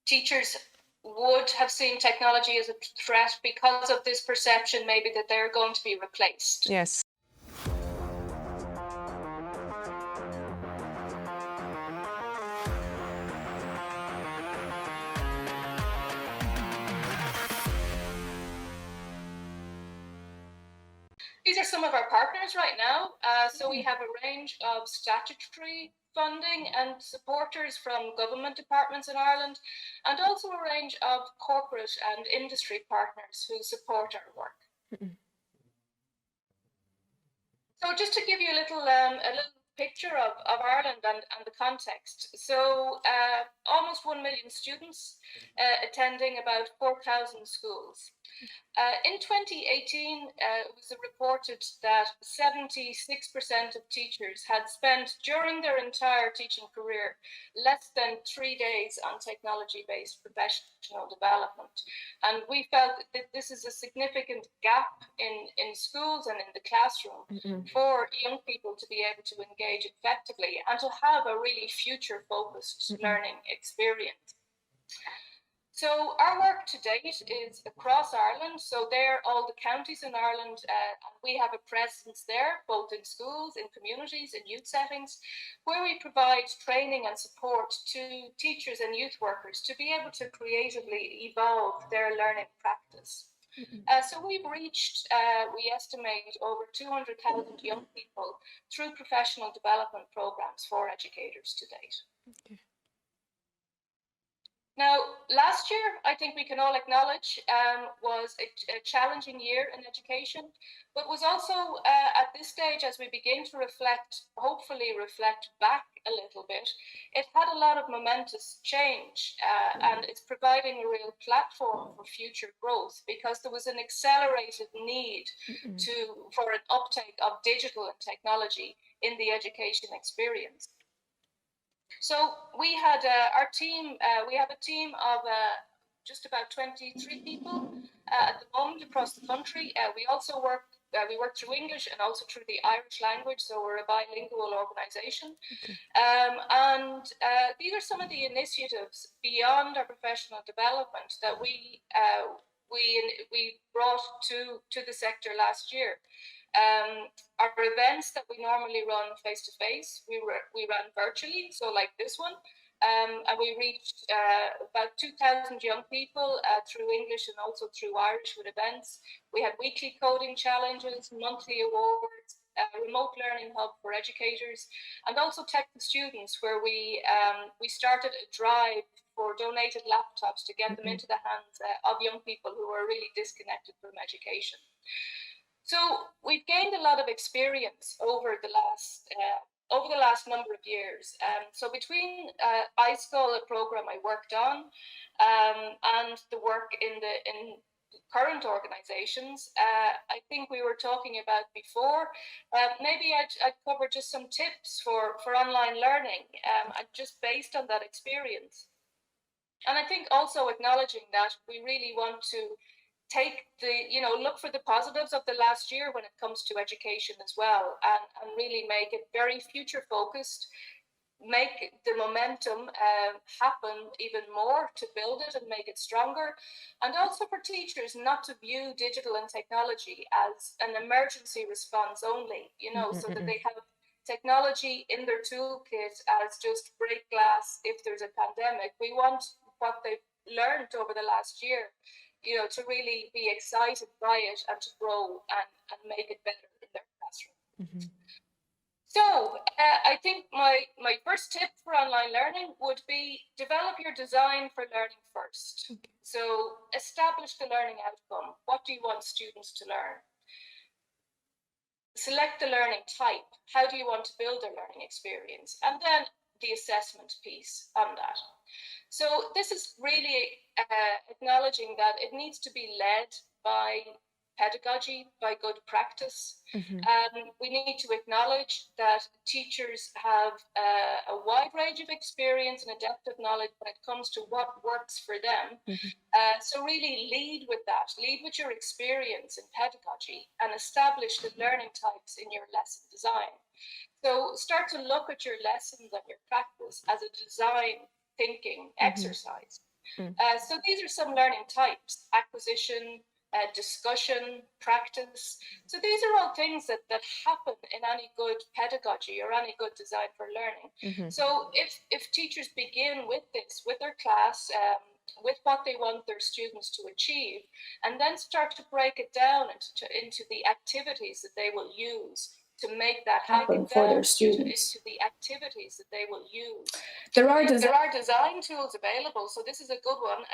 teachers would have seen technology as a threat because of this perception maybe that they're going to be replaced. Yes. These are some of our partners right now. So we have a range of statutory funding and supporters from government departments in Ireland, and also a range of corporate and industry partners who support our work. So just to give you a little picture of Ireland and the context. So almost 1 million students attending about 4,000 schools. In 2018, it was reported that 76% of teachers had spent during their entire teaching career less than 3 days on technology-based professional development. And we felt that this is a significant gap in schools and in the classroom for young people to be able to engage effectively and to have a really future-focused learning experience. So our work to date is across Ireland. So they're all the counties in Ireland, and we have a presence there, both in schools, in communities, in youth settings, where we provide training and support to teachers and youth workers to be able to creatively evolve their learning practice. So we've reached, we estimate, over 200,000 young people through professional development programs for educators to date. Okay. Now, last year, I think we can all acknowledge, was a challenging year in education, but was also at this stage, as we begin to reflect, hopefully reflect back a little bit, it had a lot of momentous change, and it's providing a real platform for future growth because there was an accelerated need for an uptake of digital and technology in the education experience. So we had our team, we have a team of just about 23 people at the moment across the country. We also work through English and also through the Irish language, so we're a bilingual organisation. Okay. And these are some of the initiatives beyond our professional development that we brought to the sector last year. Our events that we normally run face-to-face, we ran virtually, so like this one. And we reached about 2,000 young people through English and also through Irish with events. We had weekly coding challenges, monthly awards, a remote learning hub for educators, and also tech for students, where we started a drive for donated laptops to get them into the hands of young people who are really disconnected from education. So we've gained a lot of experience over the last number of years. So between iSchool, a program I worked on, and the work in current organizations, I think we were talking about before. Maybe I'd cover just some tips for online learning, and just based on that experience. And I think also acknowledging that we really want to look for the positives of the last year when it comes to education as well, and really make it very future focused, make the momentum happen even more to build it and make it stronger, and also for teachers not to view digital and technology as an emergency response only, so that they have technology in their toolkit as just break glass if there's a pandemic. We want what they've learned over the last year, to really be excited by it and to grow and make it better in their classroom. So I think my first tip for online learning would be develop your design for learning first. Okay. So establish the learning outcome. What do you want students to learn? Select the learning type. How do you want to build their learning experience? And then the assessment piece on that. So this is really acknowledging that it needs to be led by pedagogy, by good practice. We need to acknowledge that teachers have a wide range of experience and a depth of knowledge when it comes to what works for them. So really lead with that. Lead with your experience in pedagogy and establish the learning types in your lesson design. So start to look at your lessons and your practice as a design thinking exercise. So these are some learning types: acquisition, discussion, practice. So these are all things that happen in any good pedagogy or any good design for learning. So if teachers begin with this, with their class, with what they want their students to achieve, and then start to break it down into the activities that they will use to make that happen for their students. Into the activities that they will use. There are design tools available. So this is a good one.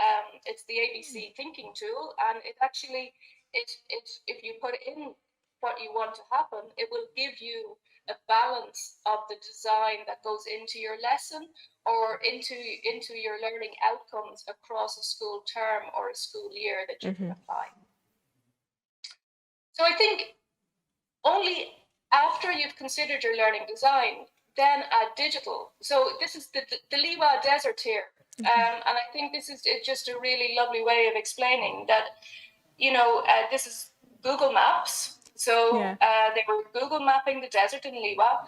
It's the ABC thinking tool, and it actually, if you put in what you want to happen, it will give you a balance of the design that goes into your lesson or into your learning outcomes across a school term or a school year that you can apply. So I think only after you've considered your learning design, then add digital. So this is the Liwa Desert here. And I think this is just a really lovely way of explaining that, this is Google Maps. So they were Google mapping the desert in Liwa,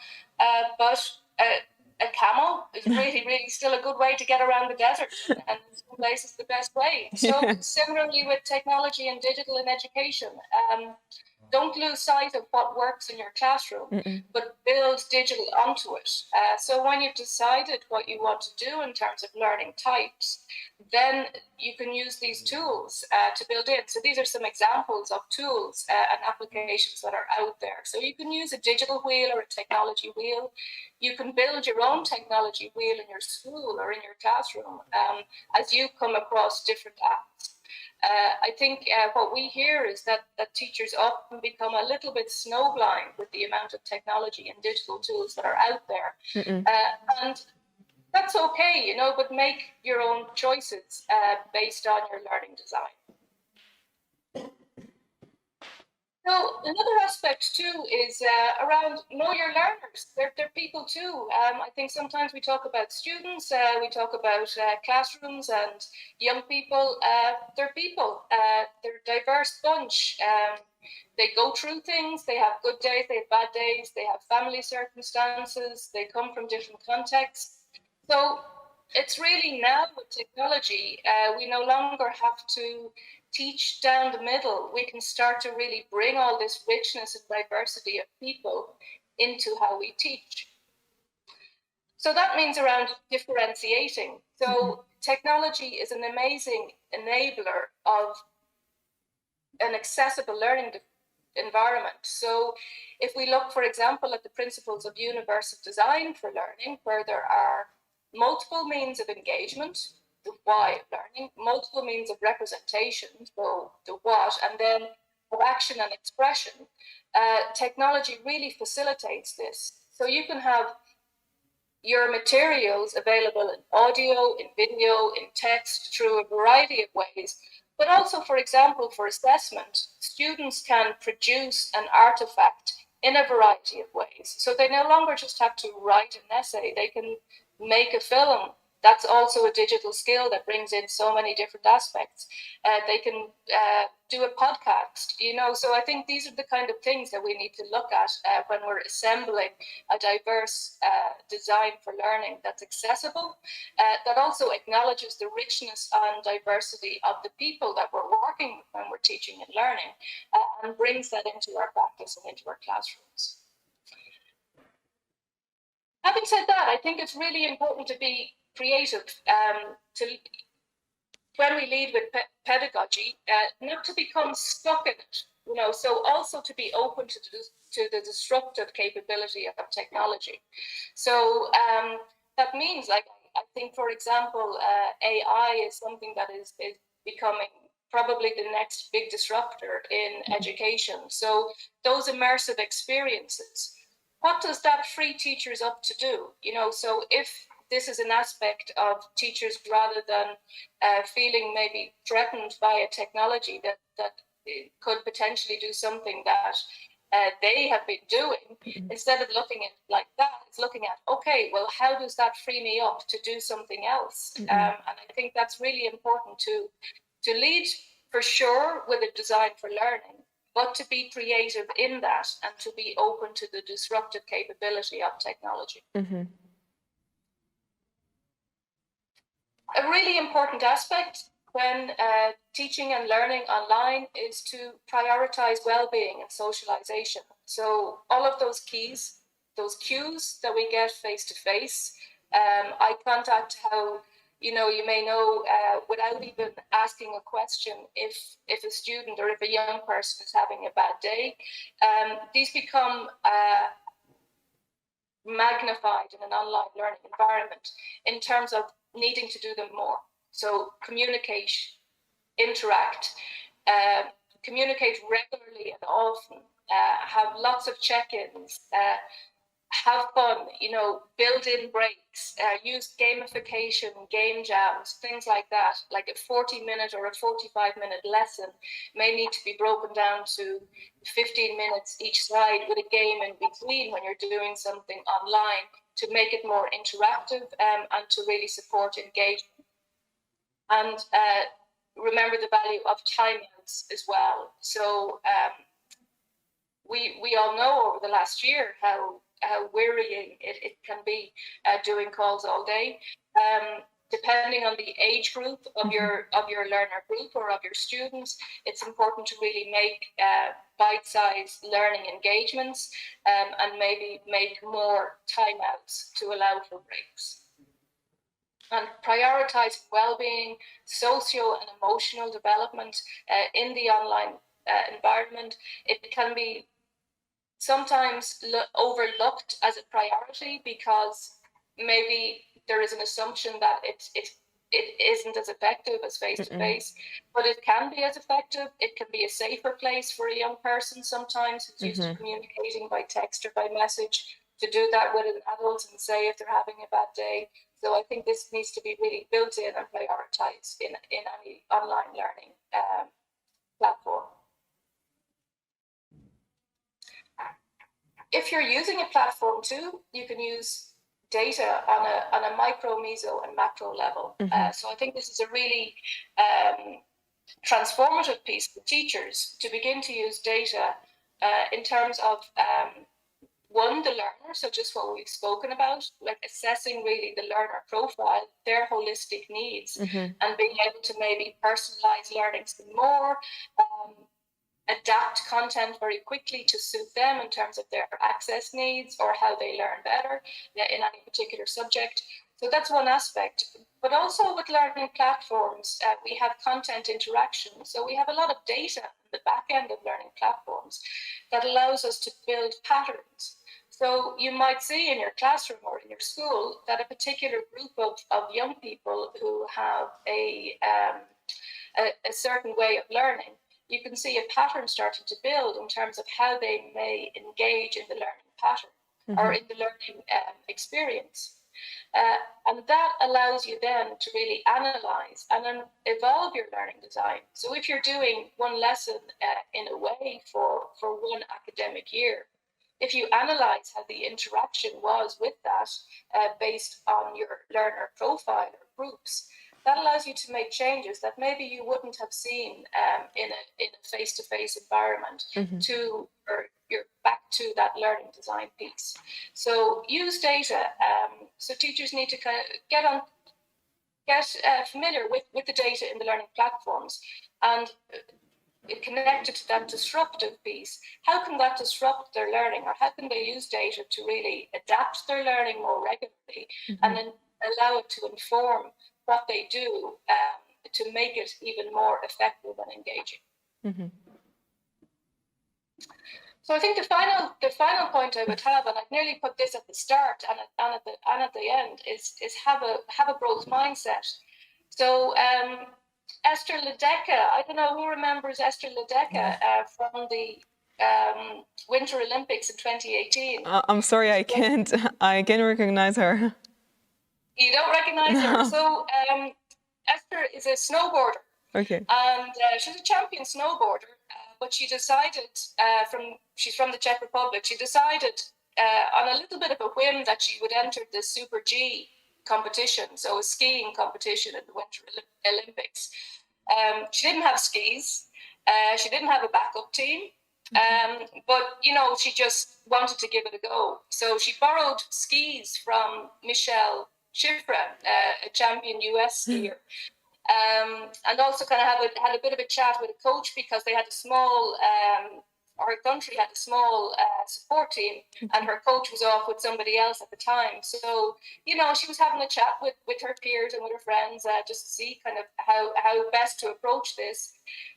but a camel is really, really still a good way to get around the desert, and in some places the best way. So similarly with technology and digital in education, don't lose sight of what works in your classroom, but build digital onto it. So when you've decided what you want to do in terms of learning types, then you can use these tools to build in. So these are some examples of tools and applications that are out there. So you can use a digital wheel or a technology wheel. You can build your own technology wheel in your school or in your classroom as you come across different apps. I think what we hear is that teachers often become a little bit snowblind with the amount of technology and digital tools that are out there. And that's okay, but make your own choices based on your learning design. So another aspect too is around know your learners. They're people too. I think sometimes we talk about students, we talk about classrooms and young people. They're people. They're a diverse bunch. They go through things. They have good days. They have bad days. They have family circumstances. They come from different contexts. So it's really now with technology, we no longer have to teach down the middle. We can start to really bring all this richness and diversity of people into how we teach. So that means around differentiating. So technology is an amazing enabler of an accessible learning environment. So if we look, for example, at the principles of universal design for learning, where there are multiple means of engagement, the why of learning, multiple means of representation, so the what, and then of action and expression, technology really facilitates this. So you can have your materials available in audio, in video, in text, through a variety of ways. But also, for example, for assessment, students can produce an artifact in a variety of ways. So they no longer just have to write an essay, they can make a film. That's also a digital skill that brings in so many different aspects. They can do a podcast, so I think these are the kind of things that we need to look at when we're assembling a diverse design for learning that's accessible, that also acknowledges the richness and diversity of the people that we're working with when we're teaching and learning, and brings that into our practice and into our classrooms. Having said that, I think it's really important to be creative, when we lead with pedagogy, not to become stuck in it, so also to be open to the disruptive capability of technology. So that means, I think, for example, AI is something that is becoming probably the next big disruptor in education. So those immersive experiences, what does that free teachers up to do? So if this is an aspect of teachers, rather than feeling maybe threatened by a technology that could potentially do something that they have been doing, instead of looking at it like that, it's looking at, okay, well, how does that free me up to do something else? And I think that's really important to lead, for sure, with a design for learning, but to be creative in that and to be open to the disruptive capability of technology. A really important aspect when teaching and learning online is to prioritize well-being and socialization. So all of those keys, those cues that we get face-to-face, eye contact, how you may know without even asking a question if a student or if a young person is having a bad day. These become magnified in an online learning environment in terms of needing to do them more. So communicate, interact, communicate regularly and often, have lots of check-ins, have fun, build in breaks, use gamification, game jams, things like that. Like a 40-minute or a 45-minute lesson may need to be broken down to 15 minutes each side with a game in between when you're doing something online to make it more interactive and to really support engagement. And remember the value of timeouts as well. So we all know over the last year how wearying it can be doing calls all day. Depending on the age group of your learner group or of your students, it's important to really make bite-sized learning engagements and maybe make more timeouts to allow for breaks. And prioritize well-being, socio and emotional development in the online environment. It can be sometimes overlooked as a priority because maybe there is an assumption that it isn't as effective as face-to-face, but it can be as effective. It can be a safer place for a young person sometimes who's used to communicating by text or by message to do that with an adult and say if they're having a bad day. So I think this needs to be really built in and prioritized in any online learning platform. If you're using a platform too, you can use data on a micro, meso, and macro level. So I think this is a really transformative piece for teachers to begin to use data in terms of one, the learner, so just what we've spoken about, like assessing really the learner profile, their holistic needs, and being able to maybe personalize learning some more, adapt content very quickly to suit them in terms of their access needs or how they learn better in any particular subject. So that's one aspect. But also with learning platforms, we have content interaction. So we have a lot of data in the back end of learning platforms that allows us to build patterns. So you might see in your classroom or in your school that a particular group of young people who have a certain way of learning, you can see a pattern starting to build in terms of how they may engage in the learning pattern or in the learning experience. And that allows you then to really analyze and then evolve your learning design. So if you're doing one lesson in a way for one academic year, if you analyze how the interaction was with that based on your learner profile or groups, that allows you to make changes that maybe you wouldn't have seen in a face-to-face environment you're back to that learning design piece. So use data. So teachers need to kind of get familiar with the data in the learning platforms and connected to that disruptive piece. How can that disrupt their learning, or how can they use data to really adapt their learning more regularly and then allow it to inform what they do to make it even more effective and engaging. So I think the final point I would have, and I've nearly put this at the start and at the end, is have a growth mindset. So Esther Ledecky, I don't know who remembers Esther Ledecky from the Winter Olympics in 2018. I'm sorry, I can't recognize her. You don't recognize her? So Esther is a snowboarder. Okay. And she's a champion snowboarder, but she decided, she's from the Czech Republic, she decided on a little bit of a whim that she would enter the Super G competition, so a skiing competition in the Winter Olympics. She didn't have skis, she didn't have a backup team, but, she just wanted to give it a go. So she borrowed skis from Michelle Shifra, a champion US skier. And also kind of had a bit of a chat with a coach because they had a small, our country had a small support team, and her coach was off with somebody else at the time. So, you know, she was having a chat with her peers and with her friends just to see kind of how best to approach this.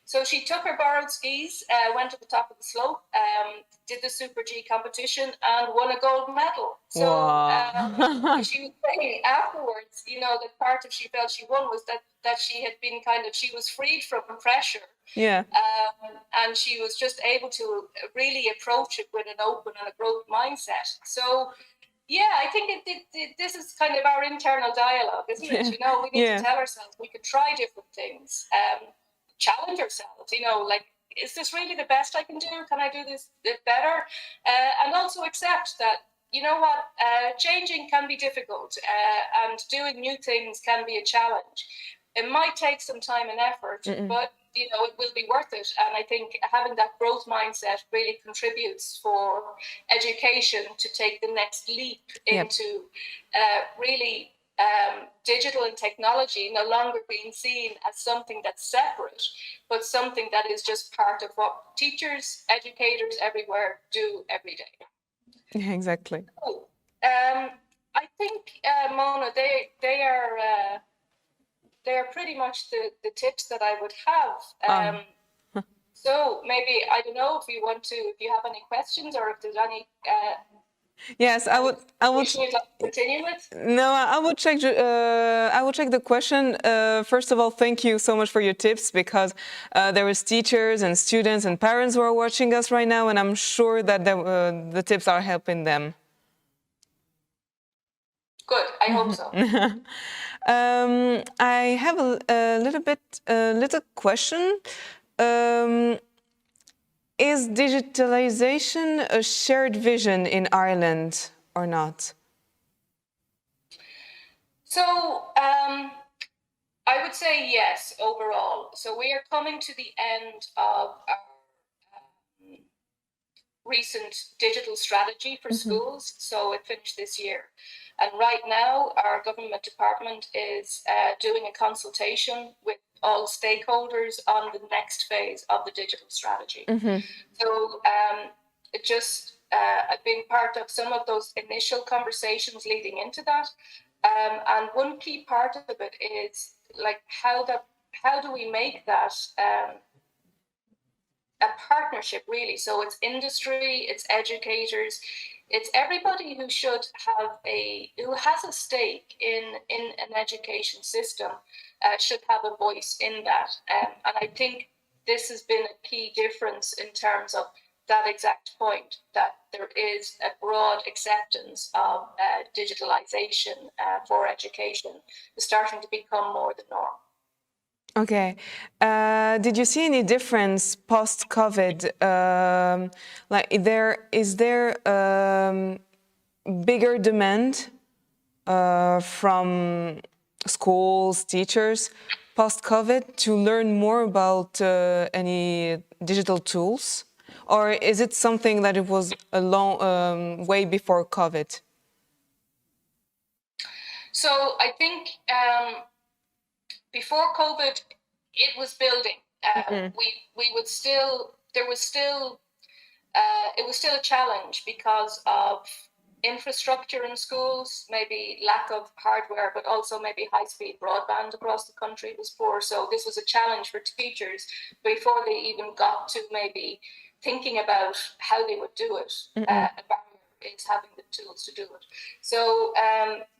So she took her borrowed skis, went to the top of the slope, did the Super G competition, and won a gold medal. So Wow. she was saying afterwards, you know, that part of she felt she won was that she had been she was freed from pressure. Yeah. And she was just able to really approach it with an open and a growth mindset. So, yeah, I think this is kind of our internal dialogue, isn't it? You know, we need Yeah. to tell ourselves we could try different things, challenge ourselves, you know, like, is this really the best I can do? Can I do this better? And also accept that, you know what, changing can be difficult and doing new things can be a challenge. It might take some time and effort, but you know, it will be worth it. And I think having that growth mindset really contributes for education to take the next leap into really digital and technology no longer being seen as something that's separate, but something that is just part of what teachers, educators everywhere do every day. Yeah, exactly. So, I think, Mona, they are pretty much the tips that I would have. So maybe, I don't know if you have any questions or if there's any. Yes, I would. You'd like to continue with? No, I would check. I would check the question. First of all, thank you so much for your tips, because there is teachers and students and parents who are watching us right now, and I'm sure that the tips are helping them. Good. I hope so. I have a little question. Is digitalization a shared vision in Ireland or not? So I would say yes, overall. So we are coming to the end of our recent digital strategy for schools. So it finished this year. And right now, our government department is doing a consultation with all stakeholders on the next phase of the digital strategy. So I've been part of some of those initial conversations leading into that. And one key part of it is like how do we make that a partnership, really? So it's industry, it's educators, it's everybody who has a stake in an education system should have a voice in that. And I think this has been a key difference in terms of that exact point, that there is a broad acceptance of digitalization for education is starting to become more the norm. Okay. Did you see any difference post-COVID? Is there bigger demand from schools, teachers post-COVID to learn more about any digital tools? Or is it something that it was a long way before COVID? So I think before COVID, it was building. We would still it was still a challenge because of infrastructure in schools, maybe lack of hardware, but also maybe high-speed broadband across the country was poor. So this was a challenge for teachers before they even got to maybe thinking about how they would do it. A barrier is having the tools to do it. So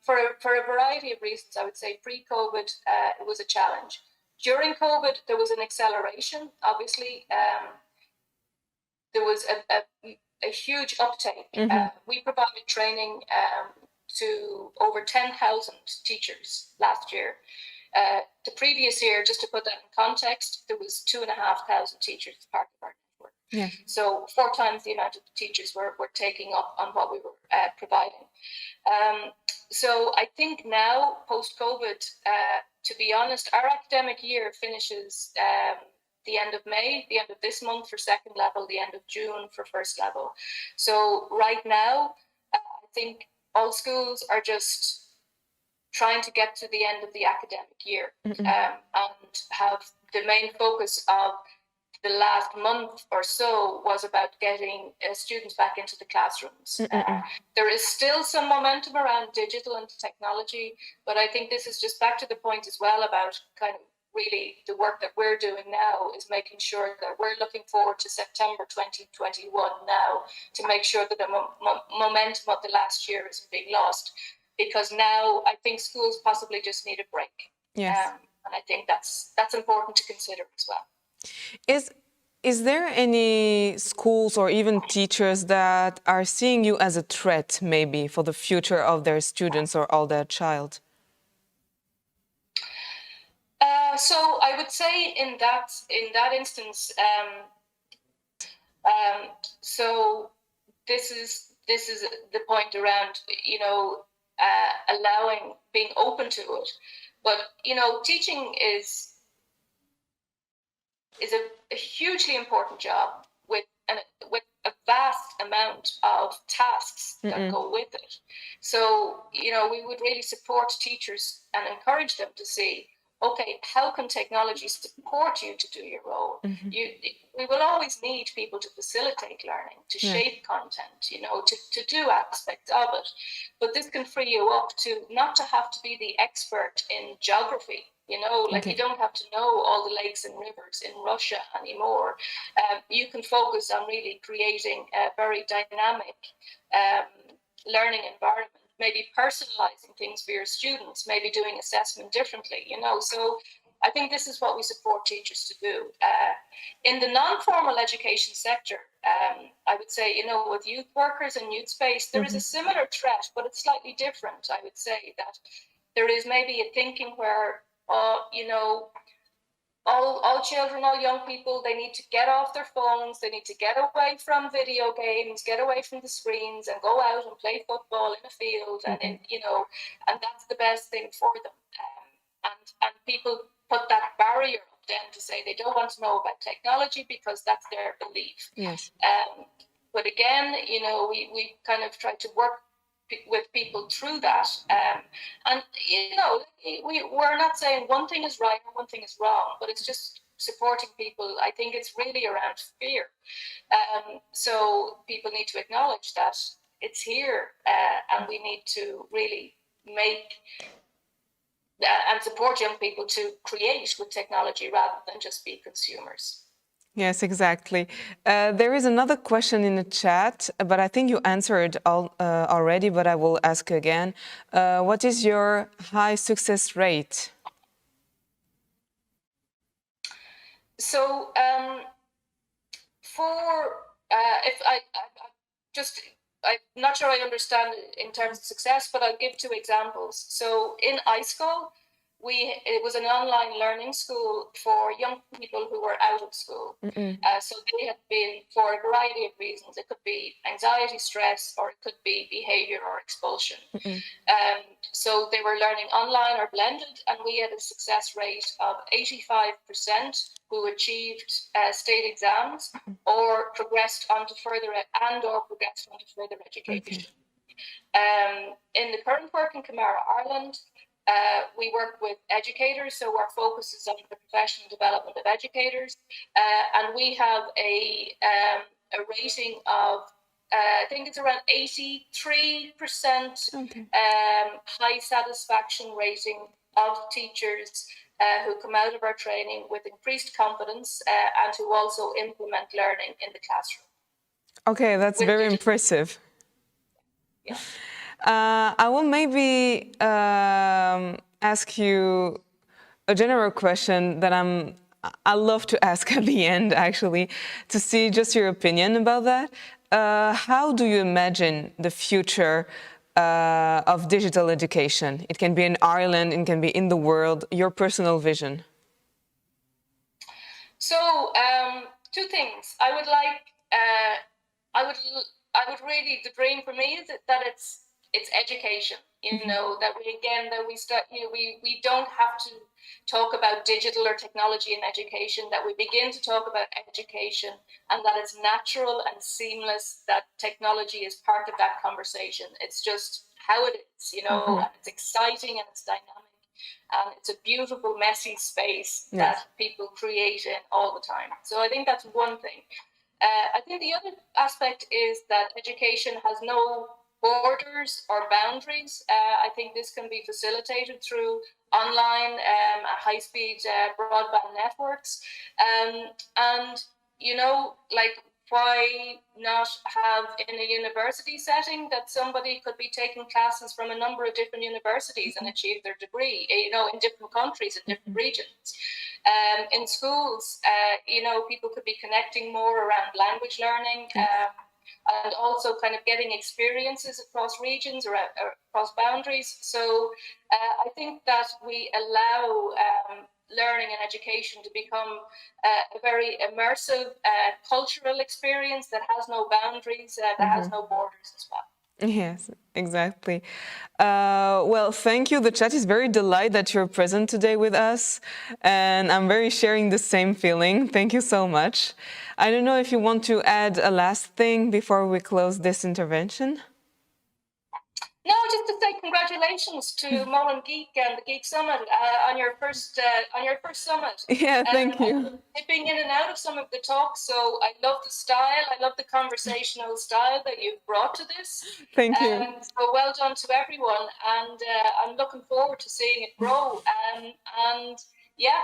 for a variety of reasons, I would say pre-COVID, it was a challenge. During COVID, there was an acceleration, obviously. There was a huge uptake. We provided training to over 10,000 teachers last year. The previous year, just to put that in context, there was 2,500 teachers as part of our network. Yeah. So 4 times the amount of teachers were taking up on what we were providing. So I think now, post-COVID, to be honest, our academic year finishes the end of May, the end of this month for second level, the end of June for first level. So right now, I think all schools are just trying to get to the end of the academic year, and have the main focus of the last month or so was about getting students back into the classrooms. There is still some momentum around digital and technology, but I think this is just back to the point as well about kind of really the work that we're doing now is making sure that we're looking forward to September 2021 now to make sure that the momentum of the last year isn't being lost, because now I think schools possibly just need a break. Yes. And I think that's important to consider as well. Is there any schools or even teachers that are seeing you as a threat, maybe, for the future of their students or of their child? So I would say in that instance, so this is the point around, you know, allowing, being open to it. But, you know, teaching is a hugely important job with a vast amount of tasks that go with it. So, you know, we would really support teachers and encourage them to see, okay, how can technology support you to do your role? We will always need people to facilitate learning, to shape content, you know, to do aspects of it. But this can free you up to not to have to be the expert in geography. You know, like you don't have to know all the lakes and rivers in Russia anymore. You can focus on really creating a very dynamic learning environment, maybe personalizing things for your students, maybe doing assessment differently, you know. So I think this is what we support teachers to do. In the non-formal education sector, I would say, you know, with youth workers and youth space, there is a similar threat, but it's slightly different. I would say that there is maybe a thinking where, you know, all children, all young people, they need to get off their phones, they need to get away from video games, get away from the screens and go out and play football in a field and, you know, and that's the best thing for them. And people put that barrier up then to say they don't want to know about technology because that's their belief. Yes. But again, you know, we kind of try to work with people through that, and you know, we're not saying one thing is right or one thing is wrong, but it's just supporting people. I think it's really around fear, so people need to acknowledge that it's here, and we need to really make and support young people to create with technology rather than just be consumers. Yes, exactly. There is another question in the chat, but I think you answered already, but I will ask again. What is your high success rate? So I'm not sure I understand in terms of success, but I'll give two examples. So in iSchool, it was an online learning school for young people who were out of school. So they had been, for a variety of reasons, it could be anxiety, stress, or it could be behavior or expulsion. So they were learning online or blended, and we had a success rate of 85% who achieved state exams or progressed onto further education. In the current work in Camara Ireland, we work with educators, so our focus is on the professional development of educators, and we have a rating of I think it's around 83% high satisfaction rating of teachers who come out of our training with increased confidence and who also implement learning in the classroom. Okay, that's very impressive. Yeah. I will maybe ask you a general question that I love to ask at the end, actually, to see just your opinion about that. How do you imagine the future of digital education? It can be in Ireland, it can be in the world, your personal vision. So, two things. I would really, the dream for me is that it's education, you know, that we don't have to talk about digital or technology in education, that we begin to talk about education and that it's natural and seamless, that technology is part of that conversation. It's just how it is, you know, and it's exciting and it's dynamic. And it's a beautiful, messy space that people create in all the time. So I think that's one thing. I think the other aspect is that education has no borders or boundaries. I think this can be facilitated through online high-speed broadband networks. And, you know, like, why not have in a university setting that somebody could be taking classes from a number of different universities and achieve their degree, you know, in different countries, in different regions. In schools, you know, people could be connecting more around language learning and also kind of getting experiences across regions or across boundaries. So I think that we allow learning and education to become a very immersive cultural experience that has no boundaries, that has no borders as well. Yes, exactly. Well, thank you. The chat is very delighted that you're present today with us, and I'm very sharing the same feeling. Thank you so much. I don't know if you want to add a last thing before we close this intervention. No, just to say congratulations to MolenGeek and the Geek Summit on your first summit. Yeah, thank you. I'm dipping in and out of some of the talks, so I love the style. I love the conversational style that you've brought to this. Thank you. So well done to everyone, and I'm looking forward to seeing it grow. And yeah.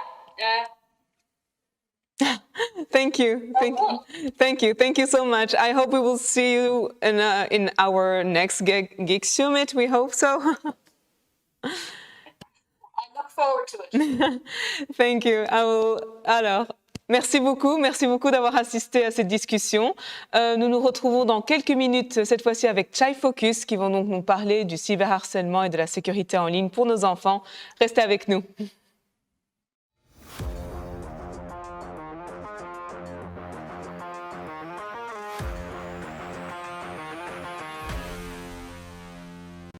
Thank you. Thank you so much. I hope we will see you in our next Geek Summit. We hope so. I look forward to it. Thank you. Alors, merci beaucoup d'avoir assisté à cette discussion. Nous nous retrouvons dans quelques minutes, cette fois-ci avec Chai Focus, qui vont donc nous parler du cyberharcèlement et de la sécurité en ligne pour nos enfants. Restez avec nous.